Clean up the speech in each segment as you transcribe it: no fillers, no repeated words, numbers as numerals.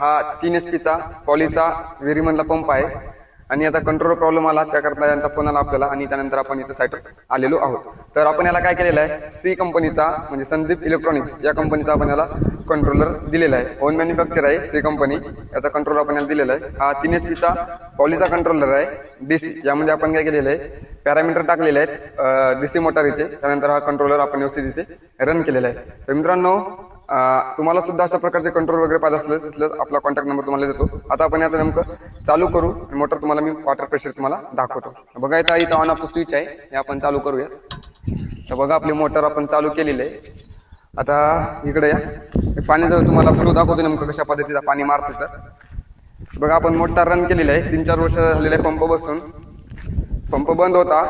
हा 3 HP चा पॉलीचा विहिरीमधला pump आहे आणि याचा कंट्रोल प्रॉब्लेम आला, त्याकरता यांचा फोन आला आपल्याला आणि त्यानंतर आपण इथं साईटवर आलेलो आहोत. तर आपण याला काय केलेलं आहे, सी कंपनीचा म्हणजे संदीप इलेक्ट्रॉनिक्स या कंपनीचा आपण याला कंट्रोलर दिलेला आहे. ओन मॅन्युफॅक्चर आहे सी कंपनी, याचा कंट्रोलर आपण याला दिलेला आहे. हा 3 HP चा पॉलीचा कंट्रोलर आहे DC. यामध्ये आपण काय केलेलं आहे, पॅरामीटर टाकलेले आहेत DC मोटारीचे. त्यानंतर हा कंट्रोलर आपण व्यवस्थित इथे रन केलेला आहे. तर मित्रांनो, तुम्हाला सुद्धा अशा प्रकारचे कंट्रोल वगैरे पाहिजे असल्यास आपला कॉन्टॅक्ट नंबर तुम्हाला देतो. आता आपण याचं नेमकं चालू करू आणि मोटर तुम्हाला मी वॉटर प्रेशर तुम्हाला दाखवतो. बघा इथं ऑन ऑफ स्विच आहे, हे आपण चालू करूया. तर बघा आपली मोटर आपण चालू केलेली आहे. आता इकडे या, पाण्याचं तुम्हाला फ्लो दाखवतो नेमकं कशा पद्धतीचा पाणी मारतो. तर बघा आपण मोटर रन केलेली आहे, 3-4 वर्ष झालेले आहे पंप बसून. पंप बंद होता,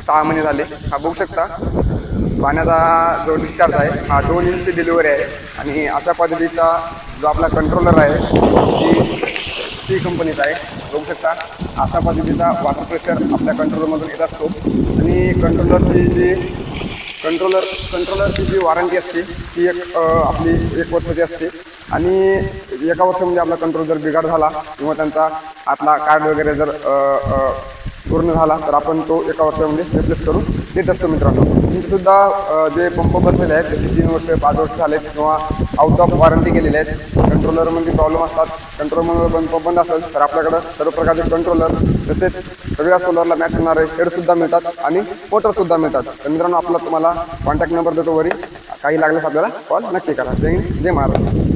6 महिने झाले. हा बघू शकता पाण्याचा जो डिस्चार्ज आहे हा 2 इंच डिलिव्हरी आहे. आणि अशा पद्धतीचा जो आपला कंट्रोलर आहे ती कंपनीचा आहे. बघू शकता अशा पद्धतीचा वॉटर प्रेशर आपल्या कंट्रोलरमधून येत असतो. आणि कंट्रोलरची जी वॉरंटी असते ती आपली 1 वर्षाची असते. आणि 1 वर्षामध्ये आपला कंट्रोल जर बिघाड झाला किंवा त्यांचा आपला कार्ड वगैरे जर पूर्ण झाला तर आपण तो 1 वर्षामध्ये रिप्लेस करून देत असतो. मित्रांनो, तुमचीसुद्धा जे पंप बसलेले आहेत त्याचे 3 वर्ष 5 वर्ष झालेत किंवा आउट ऑफ वॉरंटी गेलेले आहेत, कंट्रोलरमध्ये प्रॉब्लेम असतात, कंट्रोलमध्ये पंप बंद असेल तर आपल्याकडं सर्व प्रकारचे कंट्रोलर तसेच सगळ्या सोलरला मॅच होणारे हेडसुद्धा मिळतात आणि मोटरसुद्धा मिळतात. तर मित्रांनो, आपला तुम्हाला कॉन्टॅक्ट नंबर देतो वरी, काही लागल्यास आपल्याला कॉल नक्की करा. जय हिंद, जय महाराष्ट्र.